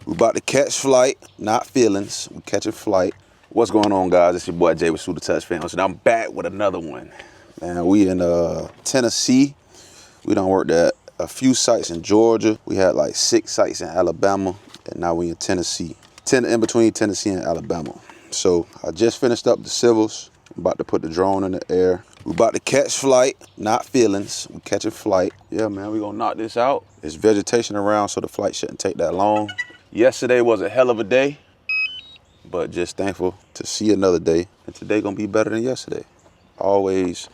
We about to catch flight, not feelings. We catching flight. What's going on, guys? It's your boy Jay with Shoot the Touch Films, and I'm back with another one. Man, we in Tennessee. We done worked at a few sites in Georgia. We had like 6 sites in Alabama, and now we in Tennessee. In between Tennessee and Alabama. So I just finished up the civils. I'm about to put the drone in the air. We about to catch flight, not feelings. We catching flight. Yeah, man, we gonna knock this out. There's vegetation around, so the flight shouldn't take that long. Yesterday was a hell of a day, but just thankful to see another day. And today gonna be better than yesterday. Always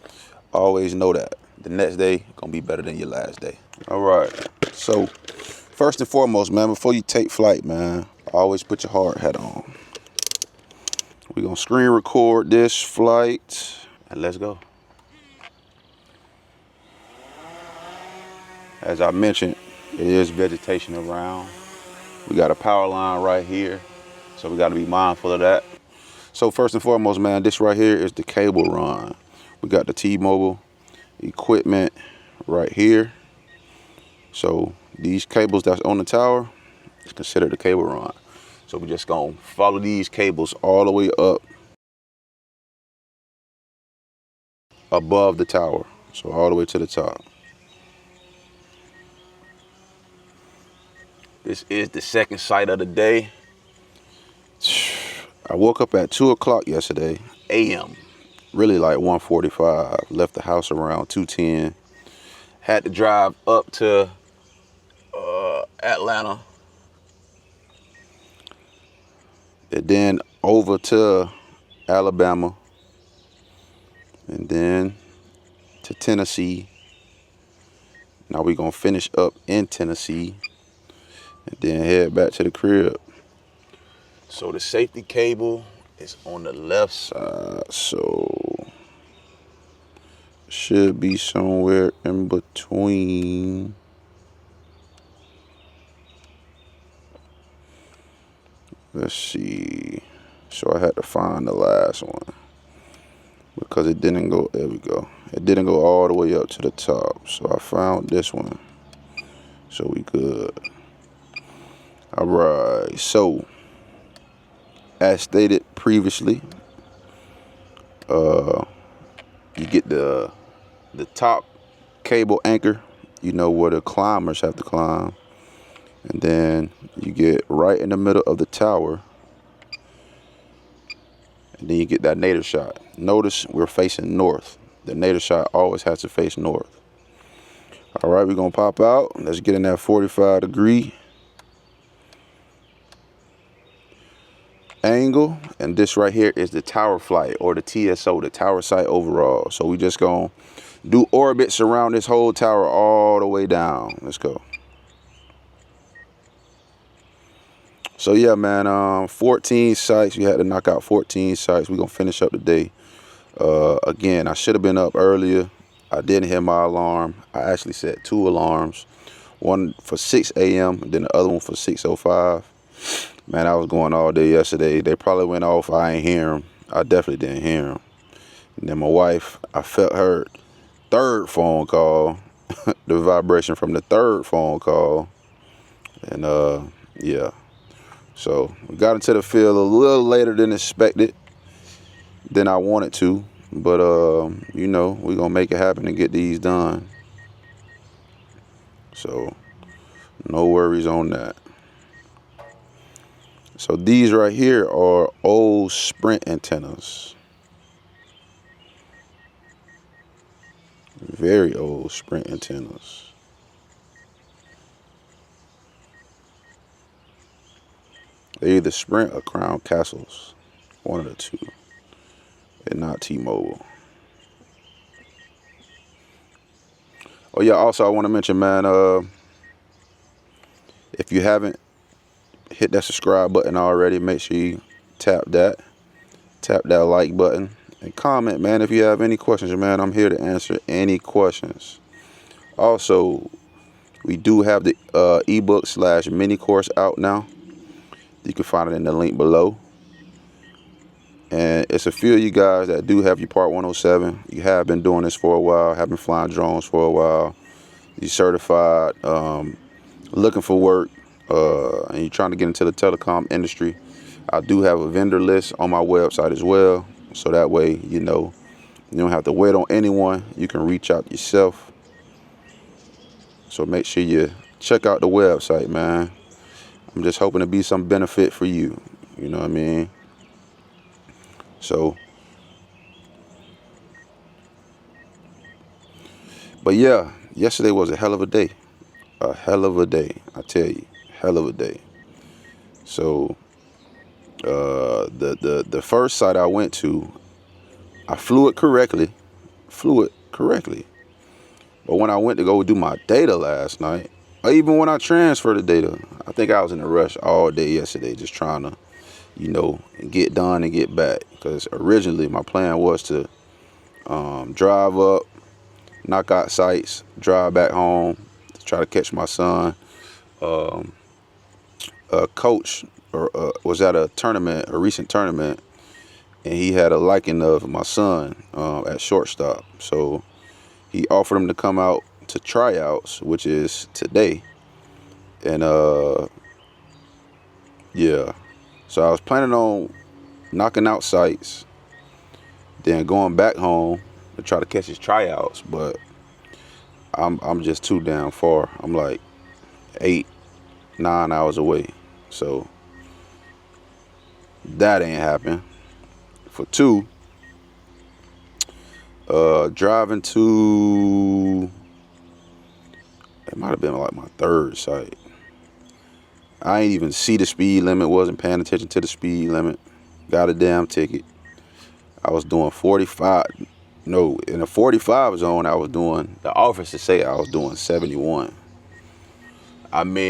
know that. The next day gonna be better than your last day. All right, so first and foremost, man, before you take flight, man, always put your hard hat on. We're gonna screen record this flight, and let's go. As I mentioned, there is vegetation around. We got a power line right here, so we gotta be mindful of that. So first and foremost, man, this right here is the cable run. We got the T-Mobile equipment right here. So these cables that's on the tower is considered the cable run. So we just gonna follow these cables all the way up above the tower. So all the way to the top. This is the second site of the day. I woke up at 2 o'clock yesterday, a.m. Really like 1:45. Left the house around 2:10. Had to drive up to Atlanta. And then over to Alabama. And then to Tennessee. Now we're going to finish up in Tennessee. And then head back to the crib. So the safety cable is on the left side. So should be somewhere in between. Let's see. So I had to find the last one because it didn't go. There we go. It didn't go all the way up to the top. So I found this one. So we good. All right. So as stated previously, you get the top cable anchor. You know where the climbers have to climb. And then you get right in the middle of the tower. And then you get that nadir shot. Notice we're facing north. The nadir shot always has to face north. All right, we're going to pop out. Let's get in that 45-degree angle. And this right here is the tower flight, or the TSO, the tower site overall. So we just going to do orbits around this whole tower all the way down. Let's go. So yeah, man, 14 sites. We had to knock out 14 sites. We're going to finish up the day. Again, I should have been up earlier. I didn't hear my alarm. I actually set 2 alarms. One for 6 a.m. and then the other one for 6:05. Man, I was going all day yesterday. They probably went off. I ain't hear them. I definitely didn't hear them. And then my wife, I felt her third phone call. The vibration from the third phone call. And yeah. So we got into the field a little later than expected, than I wanted to. But, you know, we're going to make it happen and get these done. So no worries on that. So these right here are old Sprint antennas. Very old Sprint antennas. They're either Sprint or Crown Castles. One of the two. And not T-Mobile. Oh yeah, also I want to mention, man, if you haven't hit that subscribe button already, make sure you tap that like button and comment, man. If you have any questions, man, I'm here to answer any questions. Also, we do have the ebook / mini course out now. You can find it in the link below. And it's a few of you guys that do have your Part 107. You have been doing this for a while, have been flying drones for a while. You certified, looking for work, and you're trying to get into the telecom industry, I do have a vendor list on my website as well. So that way, you know, you don't have to wait on anyone. You can reach out yourself. So make sure you check out the website, man. I'm just hoping to be some benefit for you. You know what I mean? So, but yeah, yesterday was a hell of a day. A hell of a day, I tell you. Hell of a day. So, the first site I went to, I flew it correctly. But when I went to go do my data last night, or even when I transferred the data, I think I was in a rush all day yesterday, just trying to, you know, get done and get back. Because originally my plan was to drive up, knock out sites, drive back home, to try to catch my son. A coach was at a tournament, a recent tournament, and he had a liking of my son at shortstop. So he offered him to come out to tryouts, which is today. And yeah. So I was planning on knocking out sites, then going back home to try to catch his tryouts, but I'm just too damn far. I'm like 8-9 hours away. So that ain't happen. For two, driving to, it might have been like my third site. I ain't even see the speed limit, wasn't paying attention to the speed limit. Got a damn ticket. I was doing 45. No, in the 45 zone, I was doing, the officers say I was doing 71. I mean,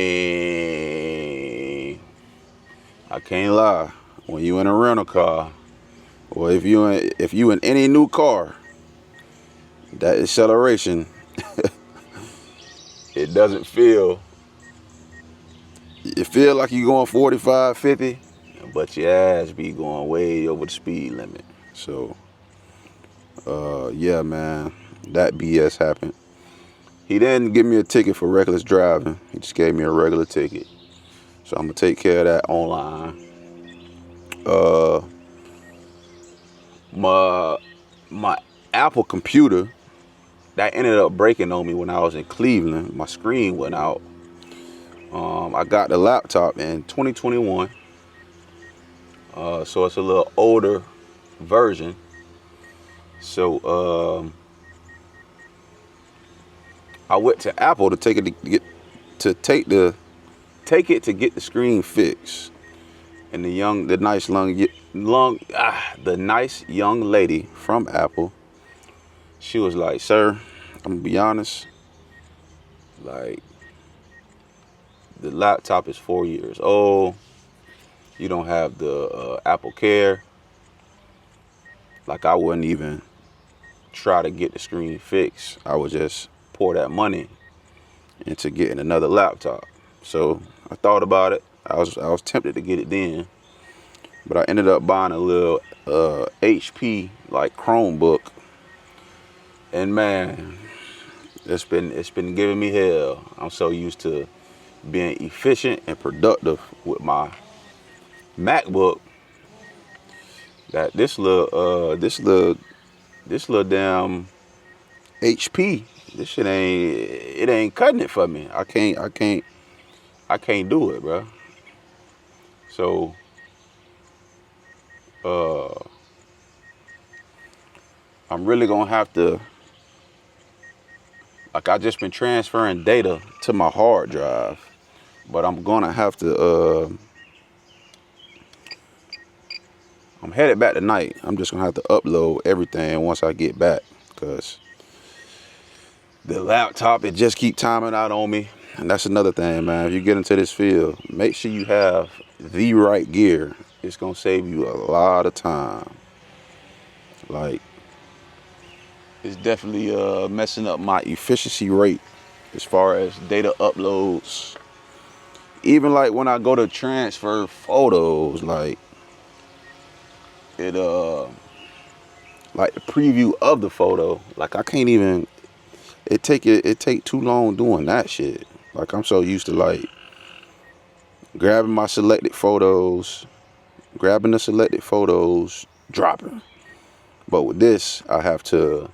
I can't lie. When you in a rental car, or if you in any new car, that acceleration, it doesn't feel. You feel like you're going 45, 50, but your ass be going way over the speed limit. So, yeah, man, that BS happened. He didn't give me a ticket for reckless driving. He just gave me a regular ticket. So I'm gonna take care of that online. My Apple computer, that ended up breaking on me when I was in Cleveland. My screen went out. I got the laptop in 2021. So it's a little older version. So I went to Apple to take it to get the screen fixed. And the nice young lady from Apple, she was like, "Sir, I'm gonna be honest. Like, the laptop is 4 years old. You don't have the Apple Care. Like, I wouldn't even try to get the screen fixed. I would just pour that money into getting another laptop." So I thought about it. I was tempted to get it then, but I ended up buying a little HP like Chromebook, and man, it's been giving me hell. I'm so used to being efficient and productive with my MacBook that this little damn HP, this shit ain't cutting it for me. I can't do it, bro. So I'm really gonna have to, like, I just been transferring data to my hard drive, but I'm gonna have to I'm headed back tonight. I'm just gonna have to upload everything once I get back, because the laptop, it just keep timing out on me. And that's another thing, man. If you get into this field, make sure you have the right gear. It's gonna save you a lot of time. Like, it's definitely messing up my efficiency rate as far as data uploads. Even like when I go to transfer photos, like it like the preview of the photo, like I can't even, it take too long doing that shit. Like, I'm so used to, like, grabbing my selected photos, grabbing the selected photos, dropping. But with this, I have to,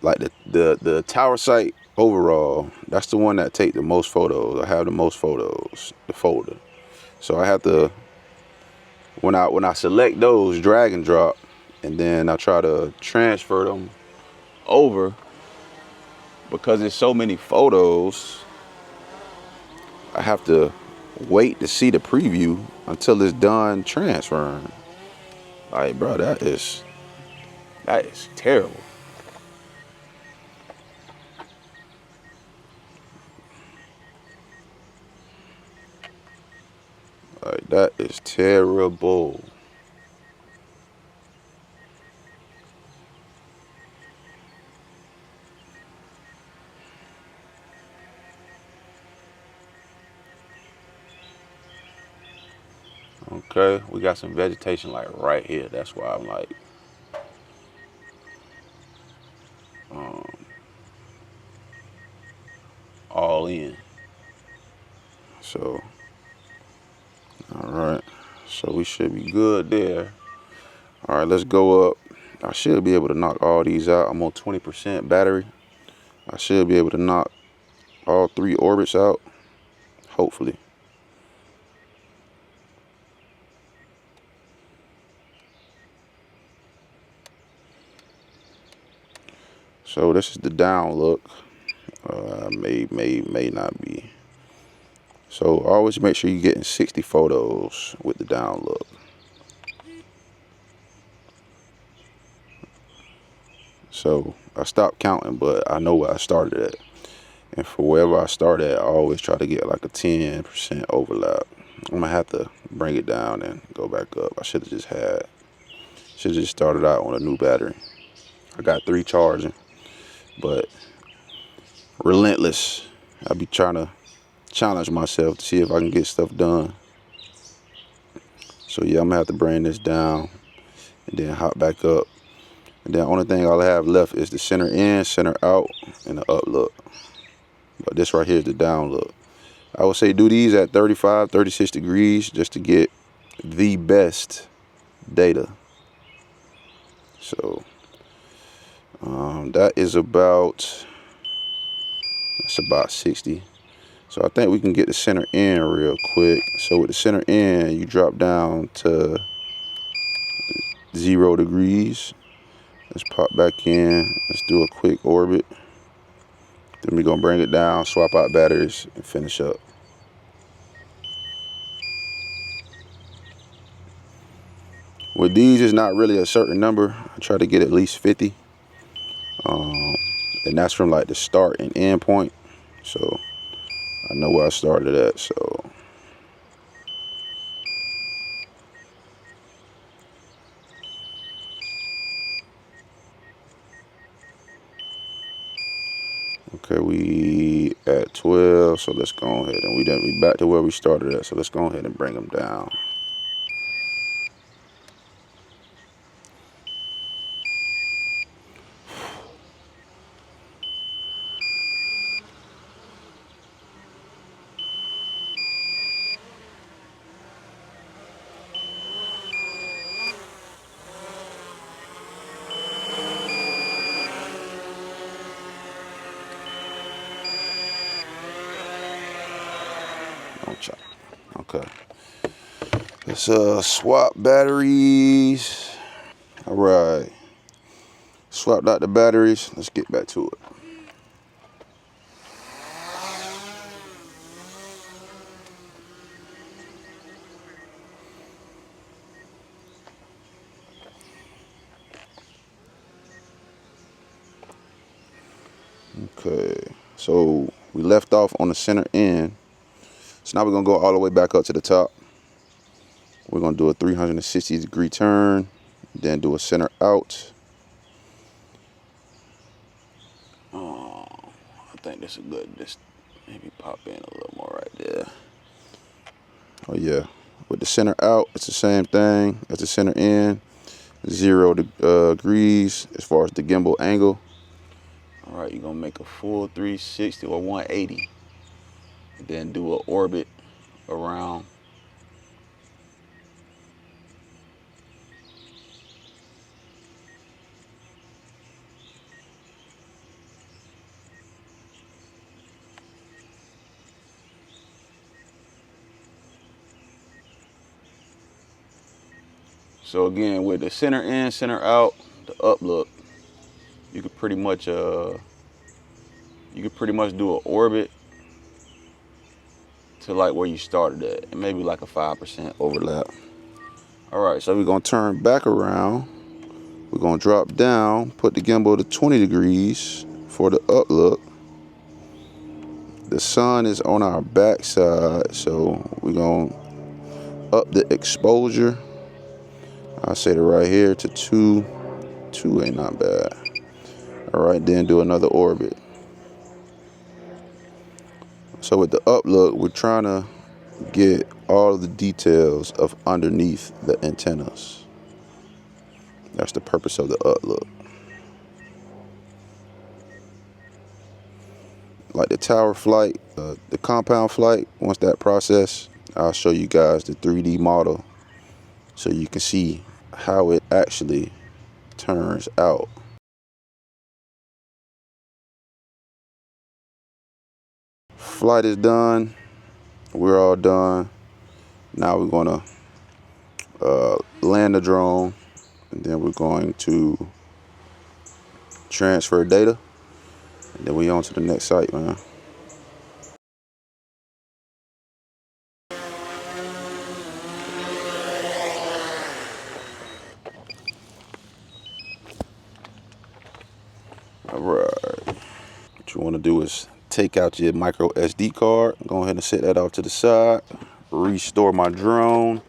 like the tower site overall, that's the one that take the most photos. I have the most photos, the folder. So I have to, when I select those, drag and drop, and then I try to transfer them over. Because there's so many photos, I have to wait to see the preview until it's done transferring. Like, bro, that is terrible. Like, that is terrible. Okay, we got some vegetation like right here. That's why I'm like, all in. So, all right. So we should be good there. All right, let's go up. I should be able to knock all these out. I'm on 20% battery. I should be able to knock all 3 orbits out, hopefully. So this is the down look. May not be. So always make sure you're getting 60 photos with the down look. So I stopped counting, but I know where I started at. And for wherever I start at, I always try to get like a 10% overlap. I'm gonna have to bring it down and go back up. I should have just started out on a new battery. I got 3 charging, but relentless. I be trying to challenge myself to see if I can get stuff done. So yeah, I'm gonna have to bring this down and then hop back up. And then the only thing I'll have left is the center in, center out, and the up look. But this right here is the down look. I would say do these at 35, 36 degrees just to get the best data. So that's about 60. So I think we can get the center in real quick. So with the center in, you drop down to 0 degrees. Let's pop back in. Let's do a quick orbit. Then we're gonna bring it down, swap out batteries, and finish up. With these, it's not really a certain number. I try to get at least 50. And that's from like the start and end point. So I know where I started at, so. Okay, we at 12, so let's go ahead. And we back to where we started at, so let's go ahead and bring them down. Okay. Let's swap batteries. All right. Swapped out the batteries. Let's get back to it. Okay. So we left off on the center end. So now we're gonna go all the way back up to the top. We're gonna do a 360-degree turn, then do a center out. I think this is good. Just maybe pop in a little more right there. Oh yeah. With the center out, it's the same thing as the center in. 0 degrees as far as the gimbal angle. All right, you're gonna make a full 360 or 180. And then do an orbit around. So again, with the center in, center out, the Uplook, you could pretty much do an orbit to like where you started at, and maybe like a 5% overlap. All right, so we're gonna turn back around. We're gonna drop down, put the gimbal to 20 degrees for the Uplook. The sun is on our backside, so we're gonna up the exposure. I'll set it right here to 2. 2 ain't not bad. All right, then do another orbit. So with the Uplook, we're trying to get all of the details of underneath the antennas. That's the purpose of the Uplook. Like the tower flight, the compound flight, once that process, I'll show you guys the 3D model so you can see how it actually turns out. Flight is done. We're all done. Now we're gonna land the drone, and then we're going to transfer data, and then we on to the next site, man. All right. What you want to do is take out your micro SD card. Go ahead and set that off to the side. Restore my drone.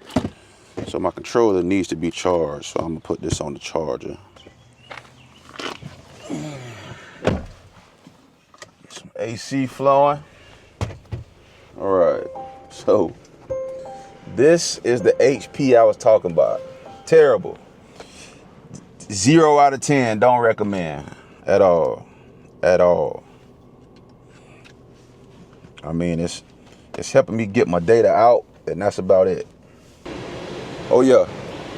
So my controller needs to be charged, so I'm gonna put this on the charger. Some AC flowing. All right, so this is the HP I was talking about. Terrible. 0 out of 10, don't recommend at all. At all. I mean, it's helping me get my data out, and that's about it. Oh yeah,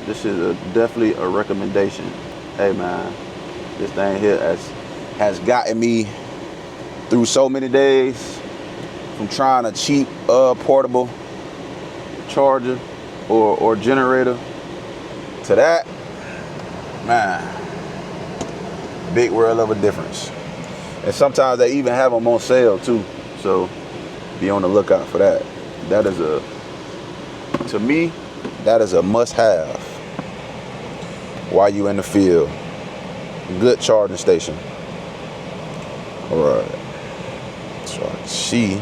this is definitely a recommendation. Hey man, this thing here has gotten me through so many days, from trying a cheap portable charger or generator to that, man, big world of a difference. And sometimes they even have them on sale too, so be on the lookout for that. That is to me, that is a must-have while you in the field. Good charging station. All right. So I can see.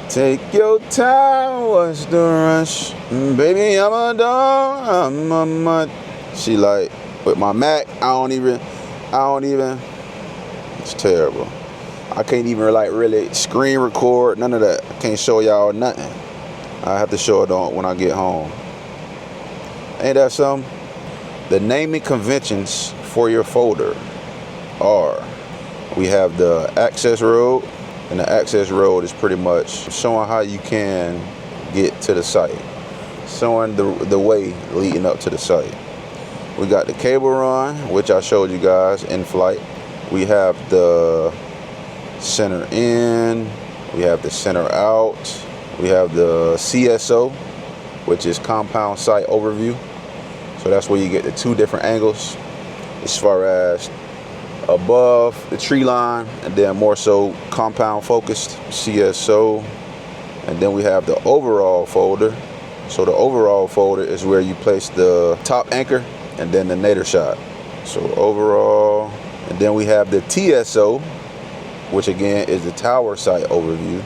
Take your time, what's the rush? Baby, I'm a dog, I'm a mutt. See, like, with my Mac, I don't even, it's terrible. I can't even, like, really screen record, none of that. I can't show y'all nothing. I have to show it on when I get home. Ain't that something? The naming conventions for your folder are, we have the access road, and the access road is pretty much showing how you can get to the site, showing the way leading up to the site. We got the cable run, which I showed you guys in flight. We have the center in, we have the center out, we have the CSO, which is compound site overview. So that's where you get the 2 different angles as far as above the tree line, and then more so compound focused CSO. And then we have the overall folder. So the overall folder is where you place the top anchor and then the nadir shot. So overall, and then we have the TSO, which again is the tower site overview.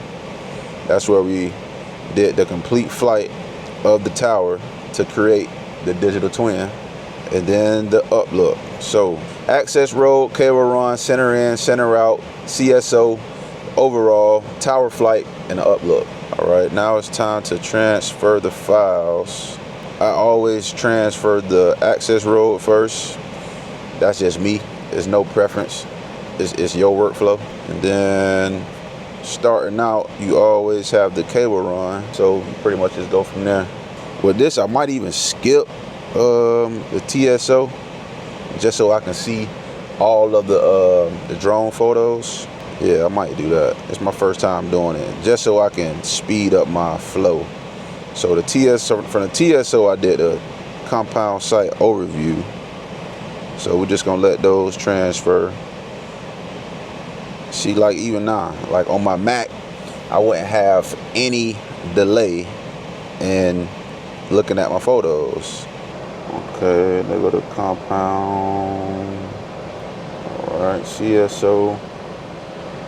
That's where we did the complete flight of the tower to create the digital twin. And then the Uplook. So access road, cable run, center in, center out, CSO, overall, tower flight, and the Uplook. All right, now it's time to transfer the files. I always transfer the access road first. That's just me. There's no preference. It's your workflow. And then starting out, you always have the cable run, so you pretty much just go from there. With this, I might even skip the TSO just so I can see all of the drone photos. Yeah, I might do that. It's my first time doing it, just so I can speed up my flow. So the TSO, from the TSO, I did a compound site overview. So we're just gonna let those transfer. See, like even now, like on my Mac, I wouldn't have any delay in looking at my photos. Okay, they go to compound. All right, CSO.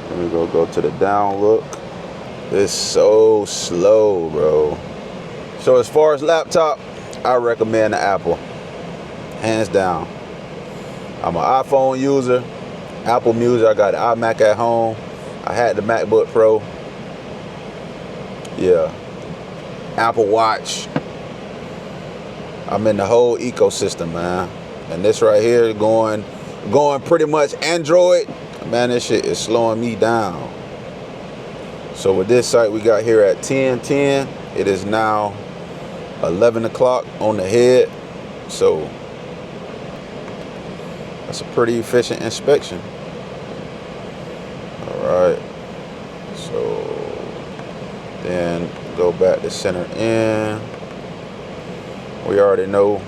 Then we go to the down look. It's so slow, bro. So as far as laptop, I recommend the Apple, hands down. I'm an iPhone user, Apple Music. I got the iMac at home. I had the MacBook Pro. Yeah, Apple Watch. I'm in the whole ecosystem, man. And this right here going pretty much Android. Man, this shit is slowing me down. So with this site we got here at 10:10, it is now 11 o'clock on the head. So that's a pretty efficient inspection. All right. So then go back to center in. We already know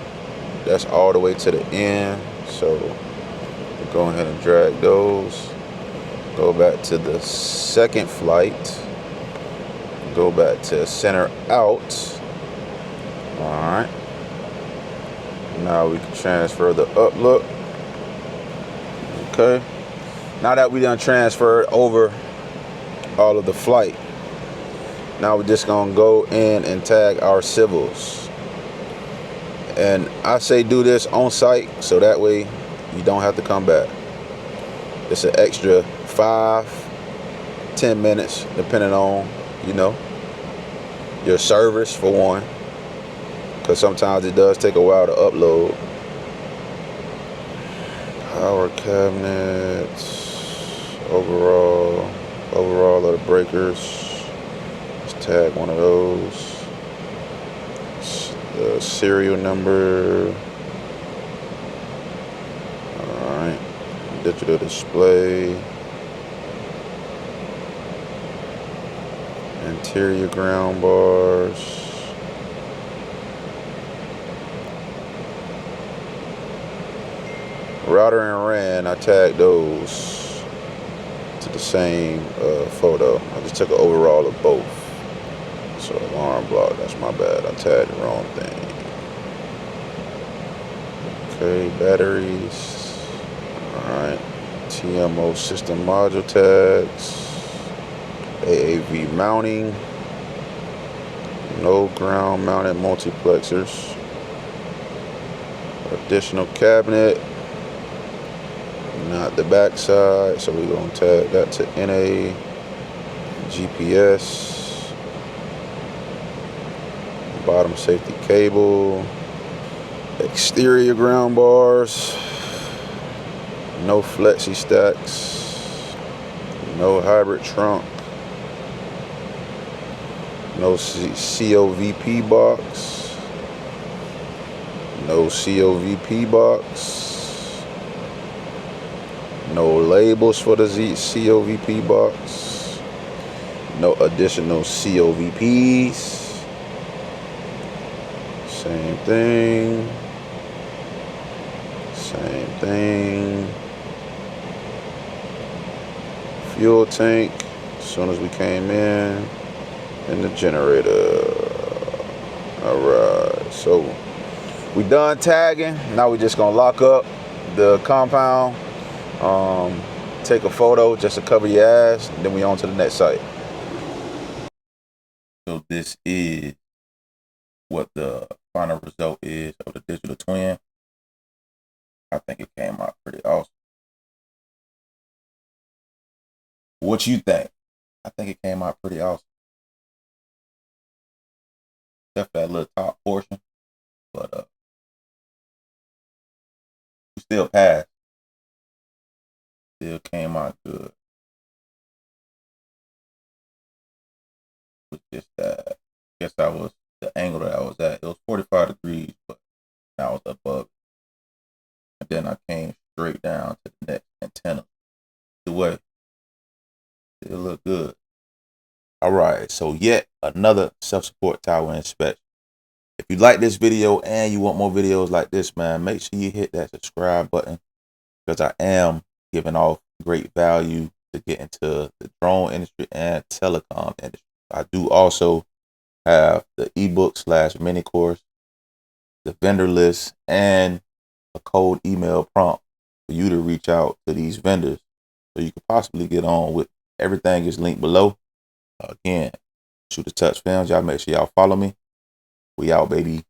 that's all the way to the end. So we'll go ahead and drag those. Go back to the second flight. Go back to center out. All right. Now we can transfer the Uplook. Okay. Now that we done transferred over all of the flight, now we're just gonna go in and tag our civils. And I say do this on site so that way you don't have to come back. It's an extra 5-10 minutes depending on, you know, your service for one, because sometimes it does take a while to upload. Power cabinets, overall of the breakers. Let's tag one of those. The serial number. Alright. Digital display. Interior ground bars. Router and RAN, I tagged those to the same photo. I just took an overall of both. So alarm block, that's my bad. I tagged the wrong thing. Okay, batteries. Alright. TMO system module tags. AAV mounting. No ground mounted multiplexers. Additional cabinet. Not the back side, so we're going to tag that to NA. GPS. Bottom safety cable. Exterior ground bars. No flexi stacks. No hybrid trunk. No COVP box. No COVP box. No labels for the COVP box. No additional COVPs. Same thing. Same thing. Fuel tank as soon as we came in. And the generator. Alright, so we done tagging. Now we just gonna lock up the compound. Take a photo just to cover your ass, and then we on to the next site. So this is what the final result is of the digital twin. I think it came out pretty awesome. What you think? I think it came out pretty awesome. Except that little top portion, but we still passed. Still came out good. was just that. I guess I was the angle that I was at. It was 45 degrees, but I was above. And then I came straight down to the next antenna. The way it looked good. All right, so yet another self-support tower inspection. If you like this video and you want more videos like this, man, make sure you hit that subscribe button, because I am giving off great value to get into the drone industry and telecom industry. I do also have the ebook/mini course, the vendor list, and a cold email prompt for you to reach out to these vendors so you can possibly get on with. Everything is linked below. Again, Shoot the Touch Films. Y'all make sure y'all follow me. We out, baby.